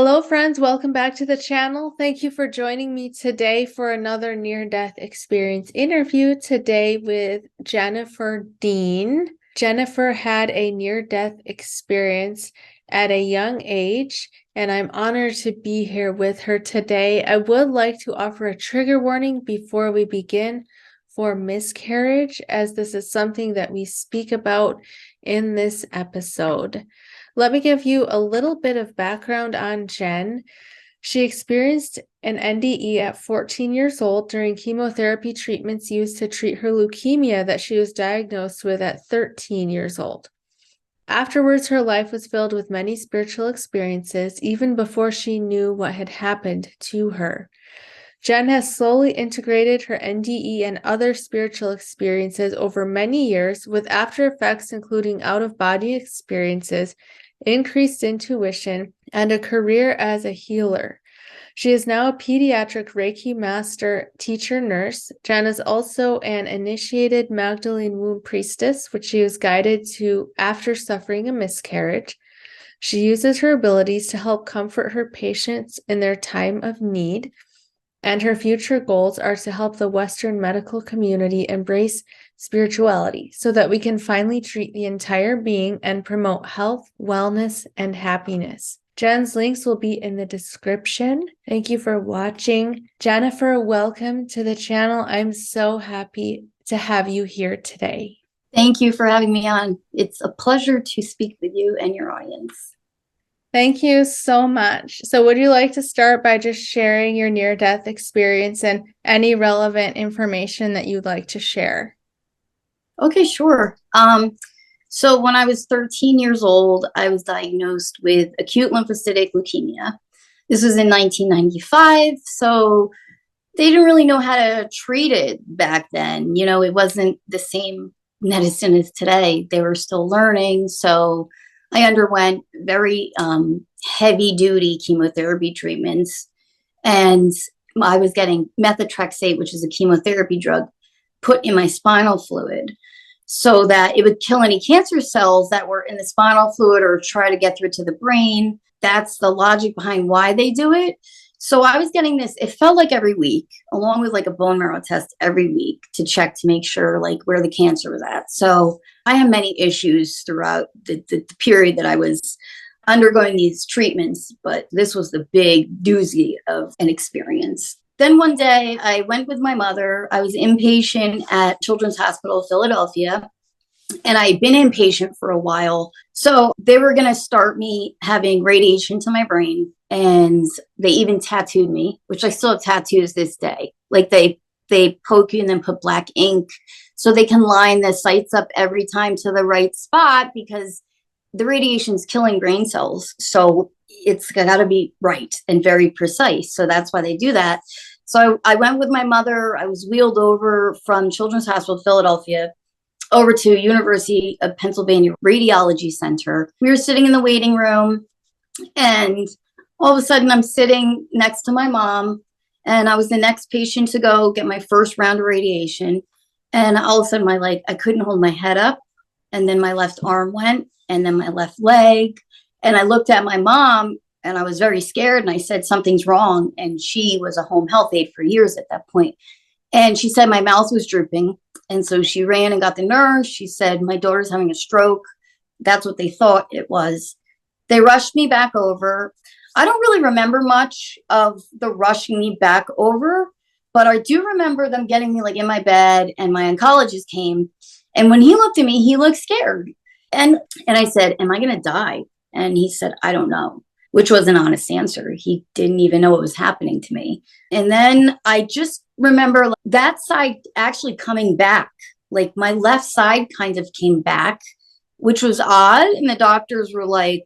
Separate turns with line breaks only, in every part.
Hello, friends. Welcome back to the channel. Thank you for joining me today for another near-death experience interview today with Jennifer Dean. Jennifer had a near-death experience at a young age, and I'm honored to be here with her today. I would like to offer a trigger warning before we begin for miscarriage, as this is something that we speak about in this episode. Let me give you a little bit of background on Jen. She experienced an NDE at 14 years old during chemotherapy treatments used to treat her leukemia that she was diagnosed with at 13 years old. Afterwards, her life was filled with many spiritual experiences, even before she knew what had happened to her. Jen has slowly integrated her NDE and other spiritual experiences over many years, with after effects including out-of-body experiences, increased intuition, and a career as a healer. She is now a pediatric Reiki master teacher nurse. Jen is also an initiated Magdalene womb priestess, which she was guided to after suffering a miscarriage. She uses her abilities to help comfort her patients in their time of need, and her future goals are to help the Western medical community embrace spirituality so that we can finally treat the entire being and promote health, wellness, and happiness. Jen's links will be in the description. Thank you for watching. Jennifer, welcome to the channel. I'm so happy to have you here today.
Thank you for having me on. It's a pleasure to speak with you and your audience.
Thank you so much. So would you like to start by just sharing your near-death experience and any relevant information that you'd like to share?
Okay, sure. So when I was 13 years old, I was diagnosed with acute lymphocytic leukemia. This was in 1995, so they didn't really know how to treat it back then. You know, it wasn't the same medicine as today. They were still learning, so I underwent very heavy-duty chemotherapy treatments, and I was getting methotrexate, which is a chemotherapy drug, put in my spinal fluid so that it would kill any cancer cells that were in the spinal fluid or try to get through to the brain. That's the logic behind why they do it. So I was getting this, it felt like every week, along with like a bone marrow test every week to check to make sure like where the cancer was at. So I had many issues throughout the period that I was undergoing these treatments, but this was the big doozy of an experience. Then one day I went with my mother. I was inpatient at Children's Hospital Philadelphia, and I had been inpatient for a while. So they were going to start me having radiation to my brain. And they even tattooed me, which I still have tattoos this day. Like they poke you and then put black ink so they can line the sites up every time to the right spot, because the radiation is killing brain cells. So it's got to be right and very precise. So that's why they do that. So I went with my mother. I was wheeled over from Children's Hospital Philadelphia over to University of Pennsylvania Radiology Center. We were sitting in the waiting room, and all of a sudden I'm sitting next to my mom, and I was the next patient to go get my first round of radiation. And all of a sudden I couldn't hold my head up, and then my left arm went, and then my left leg. And I looked at my mom, and I was very scared, and I said, something's wrong. And she was a home health aide for years at that point. And she said my mouth was drooping. And so she ran and got the nurse. She said, my daughter's having a stroke. That's what they thought it was. They rushed me back over. I don't really remember much of the rushing me back over, but I do remember them getting me like in my bed, and my oncologist came. And when he looked at me, he looked scared. And I said, am I going to die? And he said, I don't know, which was an honest answer. He didn't even know what was happening to me. And then I just remember that side actually coming back. Like my left side kind of came back, which was odd. And the doctors were like,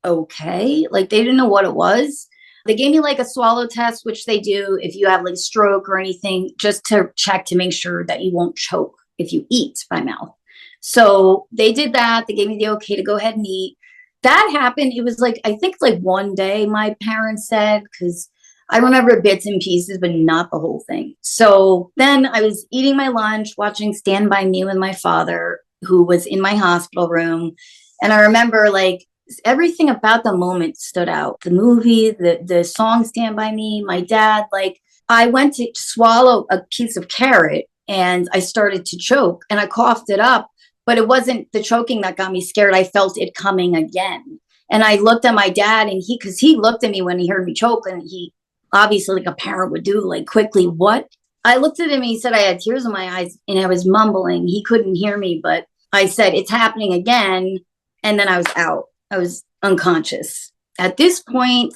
okay, like they didn't know what it was. They gave me like a swallow test, which they do if you have like stroke or anything, just to check to make sure that you won't choke if you eat by mouth. So they did that. They gave me the okay to go ahead and eat. That happened. It was like, I think like one day, my parents said, because I remember bits and pieces, but not the whole thing. So then I was eating my lunch, watching Stand By Me with my father, who was in my hospital room. And I remember like everything about the moment stood out. The movie, the song Stand By Me, my dad, like I went to swallow a piece of carrot and I started to choke and I coughed it up, but it wasn't the choking that got me scared. I felt it coming again. And I looked at my dad and because he looked at me when he heard me choke, and he obviously, like a parent would do, like, quickly, what? I looked at him and he said I had tears in my eyes and I was mumbling. He couldn't hear me, but I said, it's happening again. And then I was out. I was unconscious. At this point,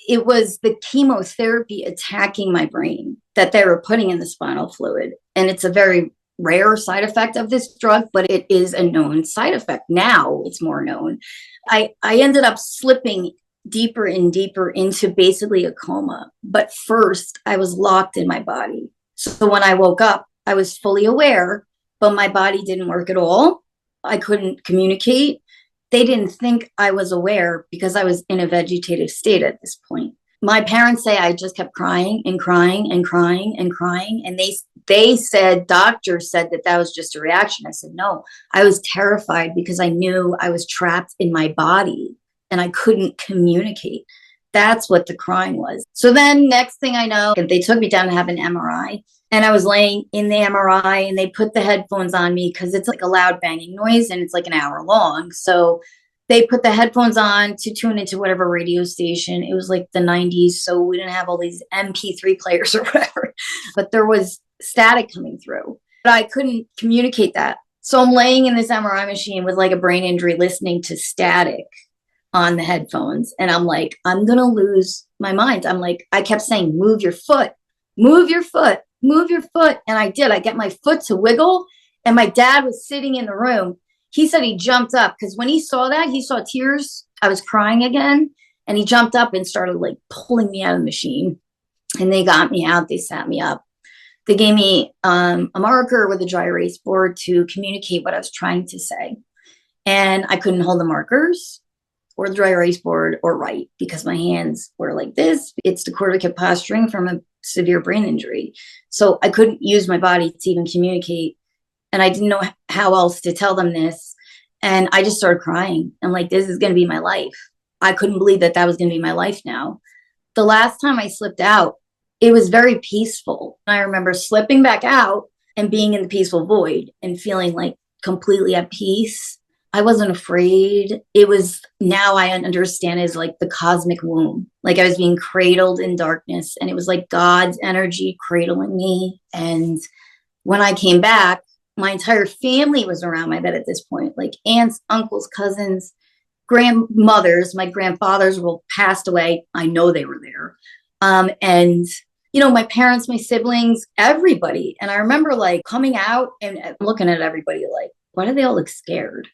it was the chemotherapy attacking my brain that they were putting in the spinal fluid. And it's a very rare side effect of this drug, but it is a known side effect. Now it's more known. I ended up slipping deeper and deeper into basically a coma. But first, I was locked in my body. So when I woke up, I was fully aware, but my body didn't work at all. I couldn't communicate. They didn't think I was aware because I was in a vegetative state at this point. My parents say I just kept crying and crying and crying and crying. And they said, doctors said that was just a reaction. I said, no, I was terrified because I knew I was trapped in my body and I couldn't communicate. That's what the crying was. So then next thing I know, they took me down to have an MRI. And I was laying in the MRI and they put the headphones on me because it's like a loud banging noise and it's like an hour long. So they put the headphones on to tune into whatever radio station. It was like the 90s. So we didn't have all these MP3 players or whatever, but there was static coming through. But I couldn't communicate that. So I'm laying in this MRI machine with like a brain injury listening to static on the headphones. And I'm like, I'm going to lose my mind. I'm like, I kept saying, move your foot, move your foot, move your foot. And I did. I get my foot to wiggle. And my dad was sitting in the room. He said he jumped up because when he saw that, he saw tears. I was crying again. And he jumped up and started like pulling me out of the machine. And they got me out. They sat me up. They gave me a marker with a dry erase board to communicate what I was trying to say. And I couldn't hold the markers or the dry erase board or write because my hands were like this. It's the corticate posturing from a severe brain injury. So I couldn't use my body to even communicate. And I didn't know how else to tell them this. And I just started crying. I'm like, this is going to be my life. I couldn't believe that was going to be my life now. The last time I slipped out, it was very peaceful. I remember slipping back out and being in the peaceful void and feeling like completely at peace. I wasn't afraid. It was, now I understand, is like the cosmic womb. Like I was being cradled in darkness and it was like God's energy cradling me. And when I came back, my entire family was around my bed at this point, like aunts, uncles, cousins, grandmothers. My grandfathers were passed away. I know they were there. And, you know, my parents, my siblings, everybody. And I remember like coming out and looking at everybody like, why do they all look scared?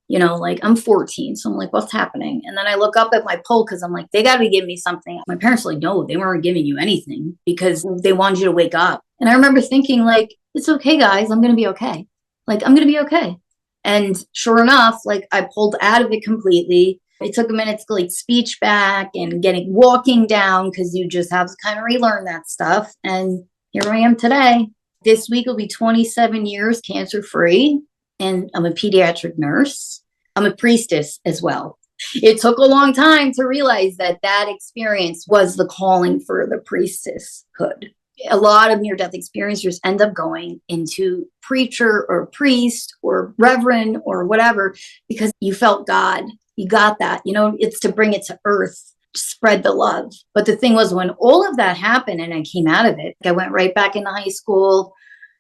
You know, like I'm 14. So I'm like, what's happening? And then I look up at my poll because I'm like, they got to be giving me something. My parents were like, no, they weren't giving you anything because they wanted you to wake up. And I remember thinking like, it's okay, guys. I'm going to be okay. Like, I'm going to be okay. And sure enough, like I pulled out of it completely. It took a minute to like speech back and walking down because you just have to kind of relearn that stuff. And here I am today. This week will be 27 years cancer free. And I'm a pediatric nurse. I'm a priestess as well. It took a long time to realize that experience was the calling for the priestesshood. A lot of near-death experiencers end up going into preacher or priest or reverend or whatever because you felt God. You got that. You know, it's to bring it to earth, spread the love. But the thing was, when all of that happened and I came out of it, I went right back into high school,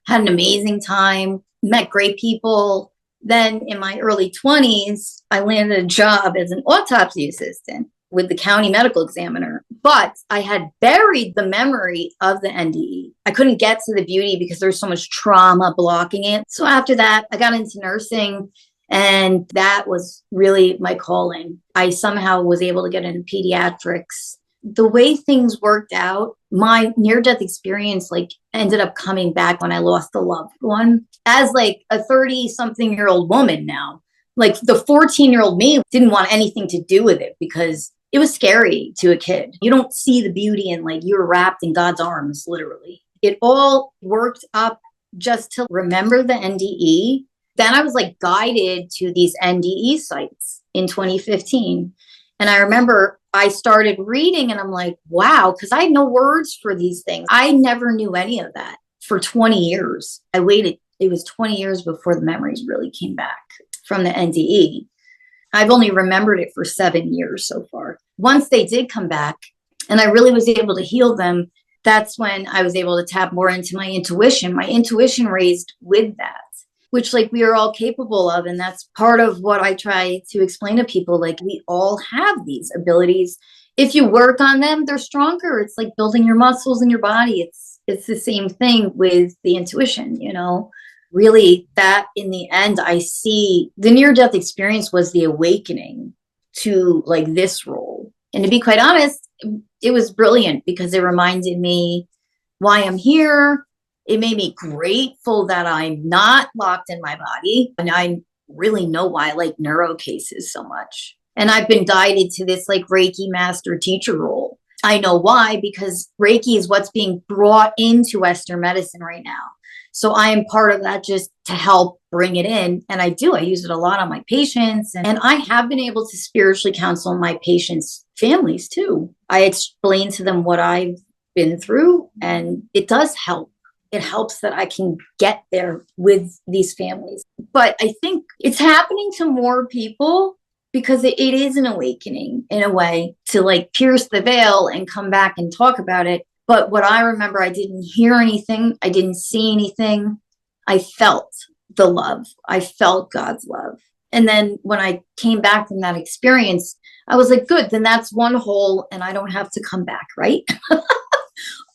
had an amazing time, met great people. Then in my early 20s, I landed a job as an autopsy assistant with the county medical examiner. But I had buried the memory of the NDE. I couldn't get to the beauty because there's so much trauma blocking it. So after that, I got into nursing. And that was really my calling. I somehow was able to get into pediatrics. The way things worked out, my near-death experience like ended up coming back when I lost a loved one as like a 30-something-year-old woman now. Like the 14-year-old me didn't want anything to do with it because it was scary to a kid. You don't see the beauty in like you're wrapped in God's arms, literally. It all worked up just to remember the NDE. Then I was like guided to these NDE sites. in 2015. And I remember I started reading and I'm like, wow, because I had no words for these things. I never knew any of that for 20 years. I waited. It was 20 years before the memories really came back from the NDE. I've only remembered it for 7 years so far. Once they did come back and I really was able to heal them, that's when I was able to tap more into my intuition. My intuition raised with that, which like we are all capable of. And that's part of what I try to explain to people. Like we all have these abilities. If you work on them, they're stronger. It's like building your muscles in your body. It's the same thing with the intuition, you know. Really, that in the end, I see the near-death experience was the awakening to like this role. And to be quite honest, it was brilliant because it reminded me why I'm here. It made me grateful that I'm not locked in my body. And I really know why I like neuro cases so much. And I've been guided to this like Reiki master teacher role. I know why, because Reiki is what's being brought into Western medicine right now. So I am part of that just to help bring it in. And I use it a lot on my patients. And I have been able to spiritually counsel my patients' families too. I explain to them what I've been through, and it does help. It helps that I can get there with these families. But I think it's happening to more people because it is an awakening in a way to like pierce the veil and come back and talk about it. But what I remember, I didn't hear anything. I didn't see anything. I felt the love. I felt God's love. And then when I came back from that experience, I was like, good, then that's one hole and I don't have to come back, right?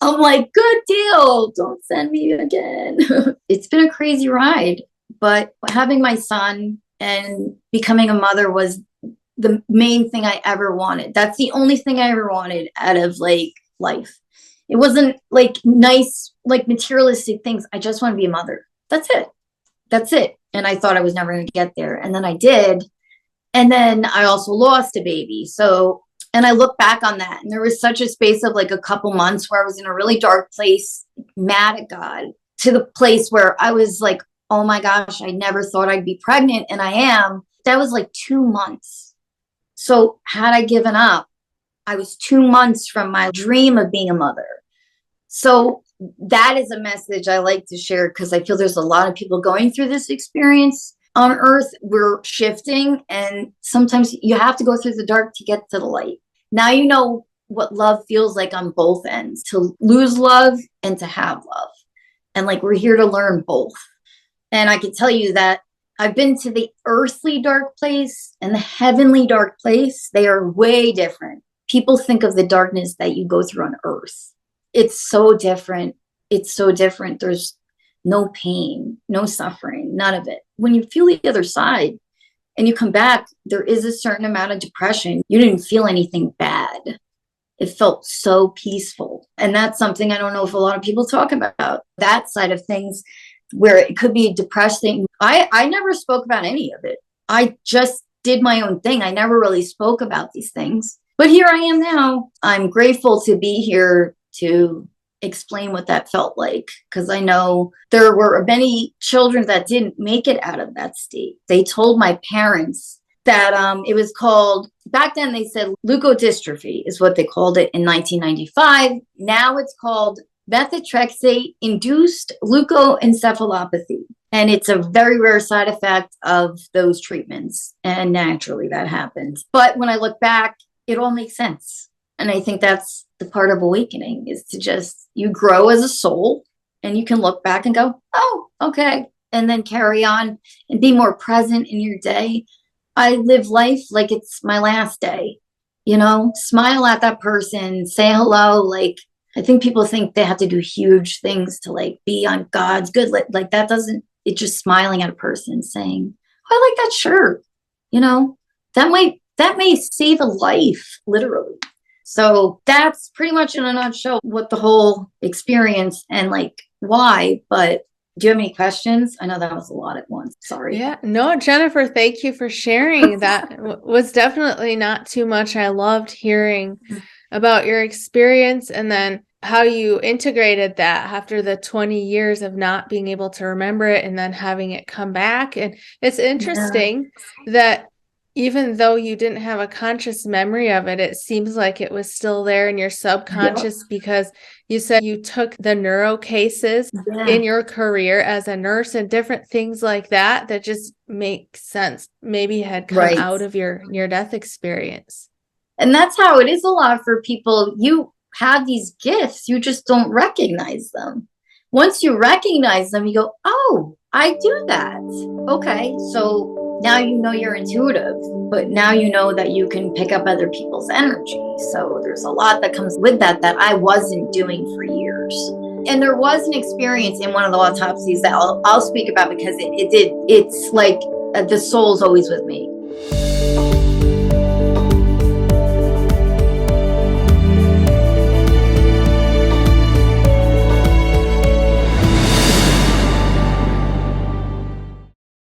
I'm like, good deal. Don't send me again. It's been a crazy ride, but having my son and becoming a mother was the main thing I ever wanted. That's the only thing I ever wanted out of like life. It wasn't like nice, like materialistic things. I just want to be a mother. That's it. That's it. And I thought I was never going to get there. And then I did. And then I also lost a baby. So, and I look back on that and there was such a space of like a couple months where I was in a really dark place, mad at God, to the place where I was like, oh my gosh, I never thought I'd be pregnant. And I am. That was like 2 months. So had I given up, I was 2 months from my dream of being a mother. So that is a message I like to share because I feel there's a lot of people going through this experience on earth. We're shifting and sometimes you have to go through the dark to get to the light. Now you know what love feels like on both ends, to lose love and to have love. And like we're here to learn both. And I can tell you that I've been to the earthly dark place and the heavenly dark place. They are way different. People think of the darkness that you go through on earth. It's so different. It's so different. There's no pain, no suffering, none of it. When you feel the other side and you come back, there is a certain amount of depression. You didn't feel anything bad. It felt so peaceful. And that's something I don't know if a lot of people talk about, that side of things, where it could be depressing. I never spoke about any of it. I just did my own thing. I never really spoke about these things. But here I am now. I'm grateful to be here to explain what that felt like, because I know there were many children that didn't make it out of that state. They told my parents that it was called, back then they said leukodystrophy is what they called it in 1995. Now it's called methotrexate-induced leukoencephalopathy. And it's a very rare side effect of those treatments. And naturally that happens. But when I look back, it all makes sense. And I think that's the part of awakening, is to just, you grow as a soul and you can look back and go, oh, okay. And then carry on and be more present in your day. I live life like it's my last day, you know, smile at that person, say hello. Like, I think people think they have to do huge things to like be on God's good. Like that doesn't, it's just smiling at a person saying, oh, I like that shirt. You know, that may save a life, literally. So that's pretty much in a nutshell what the whole experience and like why. But do you have any questions? I know that was a lot at once. Sorry.
Yeah, no, Jennifer, thank you for sharing. That was definitely not too much. I loved hearing about your experience and then how you integrated that after the 20 years of not being able to remember it and then having it come back. And it's interesting that even though you didn't have a conscious memory of it, it seems like it was still there in your subconscious because you said you took the neuro cases in your career as a nurse and different things like that just make sense. Maybe had come out of your near-death experience.
And that's how it is a lot for people. You have these gifts, you just don't recognize them. Once you recognize them, you go, oh, I do that. Okay, so now you know you're intuitive, but now you know that you can pick up other people's energy. So there's a lot that comes with that I wasn't doing for years. And there was an experience in one of the autopsies that I'll speak about because it's like the soul's always with me.